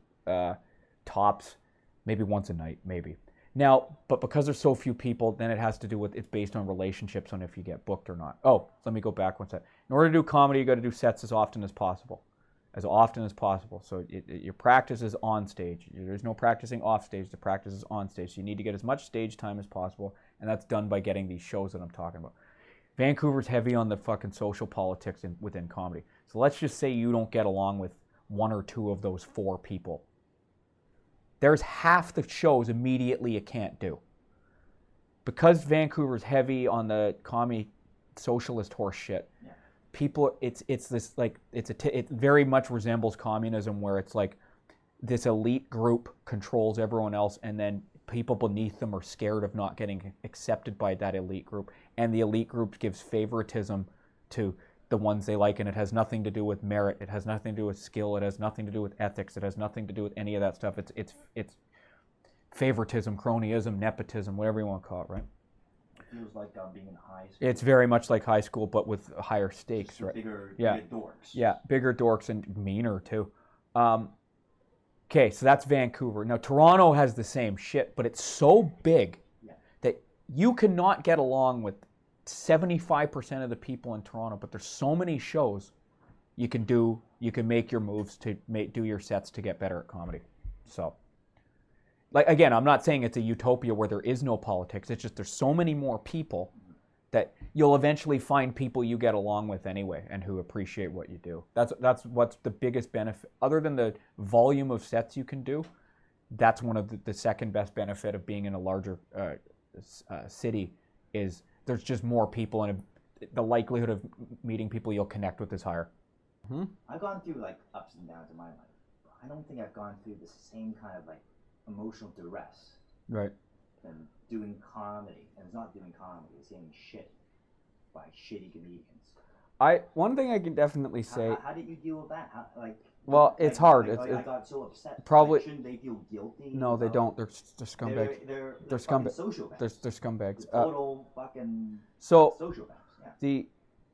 tops maybe once a night, maybe. Now, but because there's so few people, then it has to do with, it's based on relationships on if you get booked or not. Oh, let me go back one sec. In order to do comedy, you got to do sets as often as possible. As often as possible. So your practice is on stage. There's no practicing off stage. The practice is on stage. So you need to get as much stage time as possible, and that's done by getting these shows that I'm talking about. Vancouver's heavy on the fucking social politics within comedy. So let's just say you don't get along with 1 or 2 of those 4 people. There's half the shows immediately you can't do. Because Vancouver's heavy on the commie socialist horse shit, people, it's this it very much resembles communism where it's like this elite group controls everyone else and then people beneath them are scared of not getting accepted by that elite group. And the elite group gives favoritism to the ones they like, and it has nothing to do with merit. It has nothing to do with skill. It has nothing to do with ethics. It has nothing to do with any of that stuff. It's favoritism, cronyism, nepotism, whatever you want to call it, right? It feels like being in high school. It's very much like high school, but with higher stakes, right? Bigger dorks. Yeah, bigger dorks and meaner too. Okay, so that's Vancouver. Now Toronto has the same shit, but it's so big that you cannot get along with 75% of the people in Toronto, but there's so many shows you can make your moves to do your sets to get better at comedy. So, again, I'm not saying it's a utopia where there is no politics. It's just there's so many more people that you'll eventually find people you get along with anyway and who appreciate what you do. That's what's the biggest benefit. Other than the volume of sets you can do, that's one of the second best benefit of being in a larger city is there's just more people and the likelihood of meeting people you'll connect with is higher. Mm-hmm. I've gone through like ups and downs in my life. But I don't think I've gone through the same kind of like emotional duress Right. than doing comedy. And it's not doing comedy; it's getting shit by shitty comedians. One thing I can definitely say. How did you deal with that? Well, it's hard. I got so upset. Probably shouldn't they feel guilty? No, they don't. They're scumbags. They're scumbags. Sociopaths. They're scumbags. Total fucking so sociopaths. Yeah.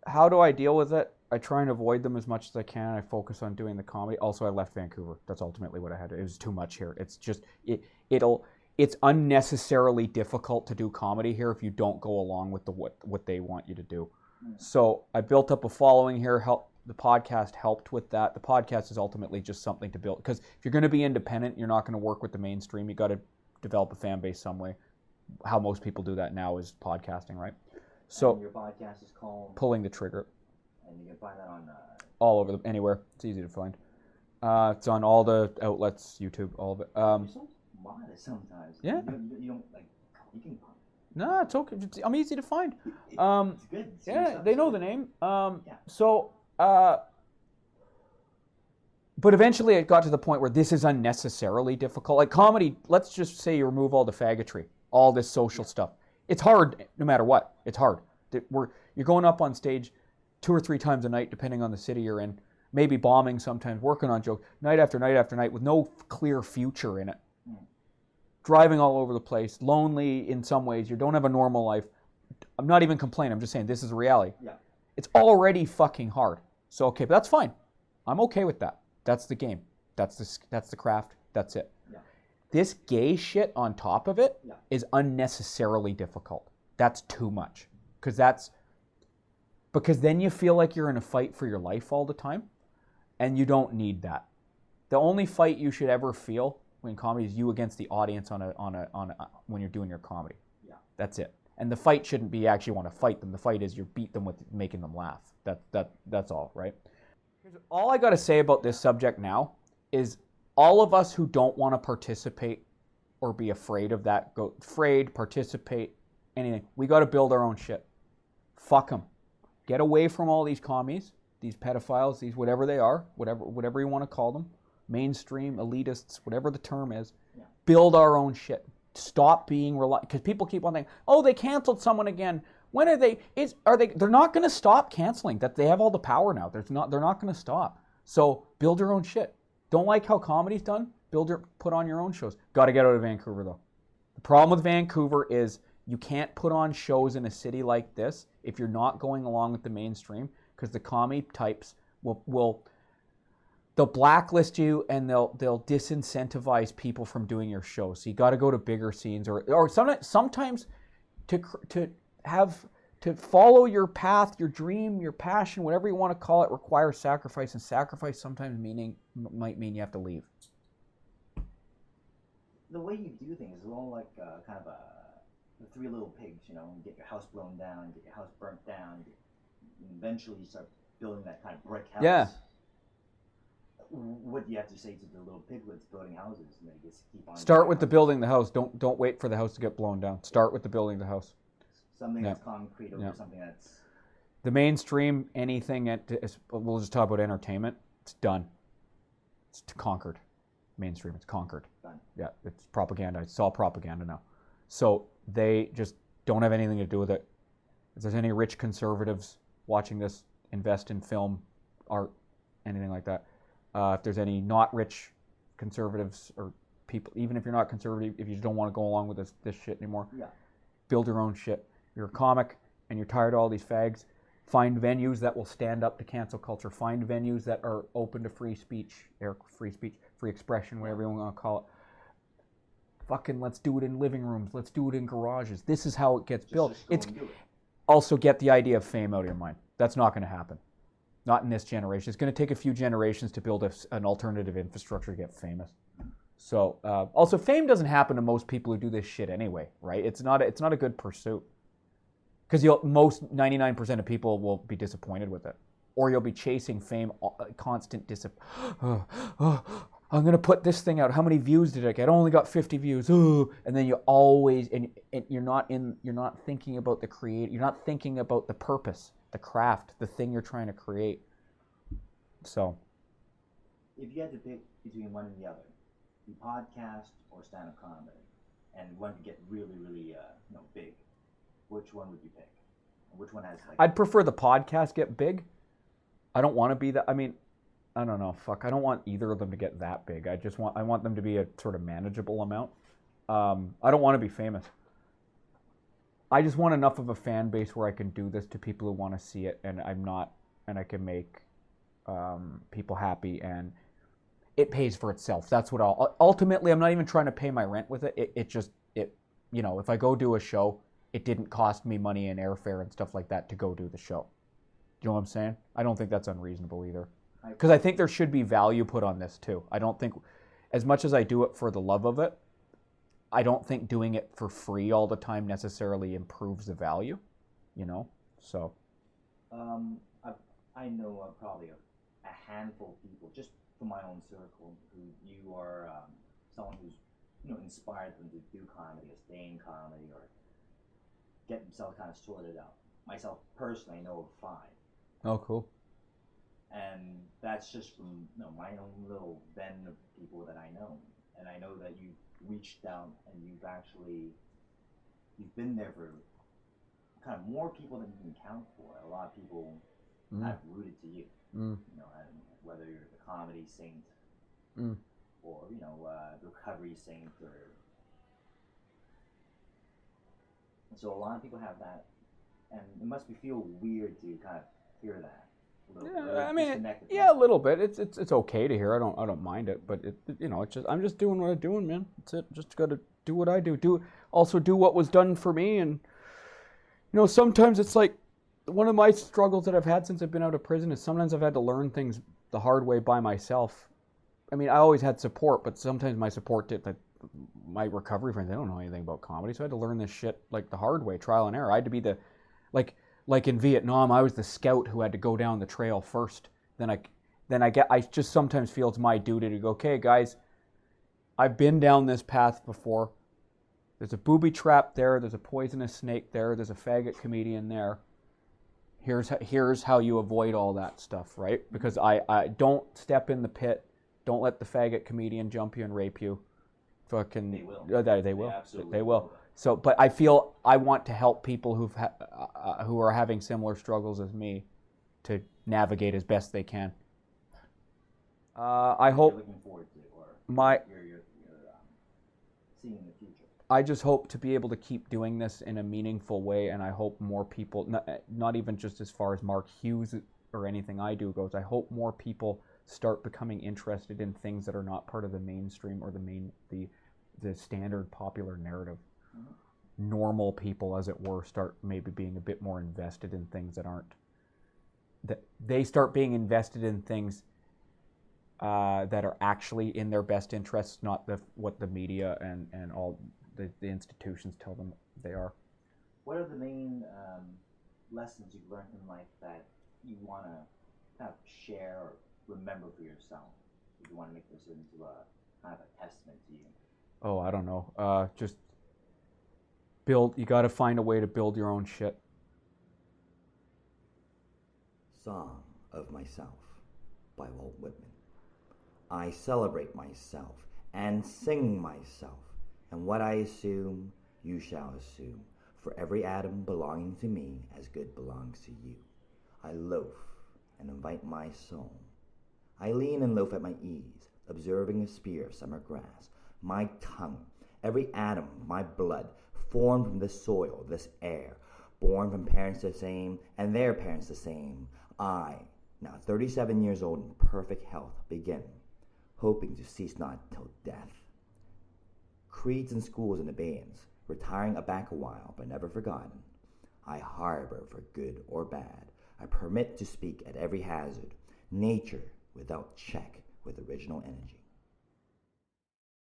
How do I deal with it? I try and avoid them as much as I can. I focus on doing the comedy. Also, I left Vancouver. That's ultimately what I had. It was too much here. It's just it's unnecessarily difficult to do comedy here if you don't go along with what they want you to do. So I built up a following here. The podcast helped with that. The podcast is ultimately just something to build, because if you're going to be independent, you're not going to work with the mainstream. You got to develop a fan base some way. How most people do that now is podcasting, right? So and your podcast is called Pulling the Trigger. And you can find that on all over anywhere. It's easy to find. It's on all the outlets, YouTube, all of it. You're so modest sometimes. Yeah. You don't like. You can. No, it's okay. I'm easy to find. It's good. Yeah, they know the name. Yeah. So, but eventually it got to the point where this is unnecessarily difficult. Like comedy, let's just say you remove all the faggotry, all this social stuff. It's hard no matter what. It's hard. You're going up on stage 2 or 3 times a night, depending on the city you're in, maybe bombing sometimes, working on jokes, night after night after night with no clear future in it. Driving all over the place, lonely in some ways. You don't have a normal life. I'm not even complaining. I'm just saying this is reality. Yeah. It's already fucking hard. So, okay, but that's fine. I'm okay with that. That's the game. That's the craft. That's it. Yeah. This gay shit on top of it is unnecessarily difficult. That's too much. Because then you feel like you're in a fight for your life all the time, and you don't need that. The only fight you should ever feel in comedy is you against the audience when you're doing your comedy. Yeah. That's it. And the fight shouldn't be you actually want to fight them. The fight is you beat them with making them laugh. That's all, right? All I got to say about this subject now is all of us who don't want to participate or be afraid of that, participate, anything, we got to build our own shit. Fuck them. Get away from all these commies, these pedophiles, these whatever they are, whatever you want to call them, mainstream, elitists, whatever the term is. Yeah. Build our own shit. Stop being because people keep on thinking, oh, they canceled someone again. When are they? They're not going to stop canceling. That they have all the power now. They're not going to stop. So build your own shit. Don't like how comedy's done? Put on your own shows. Got to get out of Vancouver though. The problem with Vancouver is you can't put on shows in a city like this if you're not going along with the mainstream, because the commie types they'll blacklist you and they'll disincentivize people from doing your show. So you got to go to bigger scenes or sometimes to follow your path, your dream, your passion, whatever you want to call it, requires sacrifice, and sacrifice sometimes might mean you have to leave. The way you do things is all like kind of the 3 Little Pigs, you get your house blown down, get your house burnt down, and eventually you start building that kind of brick house. Yeah. What do you have to say to the little piglets building houses? And they just keep on start with the building the house. Don't wait for the house to get blown down. Start with the building the house. Something that's concrete over something that's... The mainstream, anything, we'll just talk about entertainment, it's done. It's conquered. Mainstream, it's conquered. Done. Yeah, it's propaganda. It's all propaganda now. So they just don't have anything to do with it. If there's any rich conservatives watching this, invest in film, art, anything like that. If there's any not rich conservatives or people, even if you're not conservative, if you just don't want to go along with this shit anymore, build your own shit. You're a comic and you're tired of all these fags, find venues that will stand up to cancel culture. Find venues that are open to free speech, free expression, whatever you want to call it. Fucking let's do it in living rooms. Let's do it in garages. This is how it gets built. Also get the idea of fame out of your mind. That's not going to happen. Not in this generation. It's going to take a few generations to build an alternative infrastructure to get famous. So also fame doesn't happen to most people who do this shit anyway, right? It's not a good pursuit. Because most 99% of people will be disappointed with it. Or you'll be chasing fame, constant I'm going to put this thing out. How many views did I get? I only got 50 views. And then you always, and you're not thinking about the create. You're not thinking about the purpose, the craft, the thing you're trying to create. So, If you had to pick between one and the other, the podcast or stand-up comedy, and one could get really, really, big, which one would you pick? And which one has like? I'd prefer the podcast get big. I don't want to be that. I mean, I don't know. Fuck, I don't want either of them to get that big. I want them to be a sort of manageable amount. I don't want to be famous. I just want enough of a fan base where I can do this to people who want to see it, and I can make people happy, and it pays for itself. That's what ultimately, I'm not even trying to pay my rent with it. It just, if I go do a show, it didn't cost me money in airfare and stuff like that to go do the show. Do you know what I'm saying? I don't think that's unreasonable either. Because I think there should be value put on this too. I don't think, as much as I do it for the love of it, I don't think doing it for free all the time necessarily improves the value, so. I know probably a handful of people, just from my own circle, who you are someone who's, inspired them to do comedy or stay in comedy or get themselves kind of sorted out. Myself personally, I know of 5. Oh, cool. And that's just from my own little band of people that I know. And I know that you've reached out and you've been there for kind of more people than you can count for. A lot of people have rooted to you. And whether you're the comedy saint or the recovery saint, or so a lot of people have that, and it must feel weird to kind of hear that. A little bit. It's okay to hear. I don't mind it, but it's just I'm just doing what I'm doing, man. That's it. Just got to do what I do. Do what was done for me, and sometimes it's like one of my struggles that I've had since I've been out of prison is sometimes I've had to learn things the hard way by myself. I mean, I always had support, but sometimes my support my recovery friends, they don't know anything about comedy, so I had to learn this shit like the hard way, trial and error. I had to be the like in Vietnam, I was the scout who had to go down the trail first. I just sometimes feel it's my duty to go, okay, guys, I've been down this path before. There's a booby trap there. There's a poisonous snake there. There's a faggot comedian there. Here's how you avoid all that stuff, right? Because I don't step in the pit. Don't let the faggot comedian jump you and rape you. Fucking, they will. They will. Absolutely They will. So, but I feel I want to help people who are having similar struggles as me to navigate as best they can. I hope you're looking forward to, or you're seeing in the future. I just hope to be able to keep doing this in a meaningful way, and I hope more people, not even just as far as Mark Hughes or anything I do goes, I hope more people start becoming interested in things that are not part of the mainstream or the standard popular narrative. Normal people, as it were, start maybe being a bit more invested in things that they start being invested in things that are actually in their best interests, not what the media and all the institutions tell them they are. What are the main lessons you've learned in life that you want to kind of share or remember for yourself? If you want to make this into a kind of a testament to you. Oh, I don't know. Just you got to find a way to build your own shit. Song of Myself by Walt Whitman. I celebrate myself and sing myself, and what I assume, you shall assume, for every atom belonging to me as good belongs to you. I loaf and invite my soul. I lean and loaf at my ease, observing a spear of summer grass. My tongue, every atom, my blood, formed from this soil, this air, born from parents the same, and their parents the same. I, now 37 years old in perfect health, begin, hoping to cease not till death. Creeds and schools in abeyance, retiring aback a while, but never forgotten. I harbor for good or bad. I permit to speak at every hazard. Nature without check with original energy.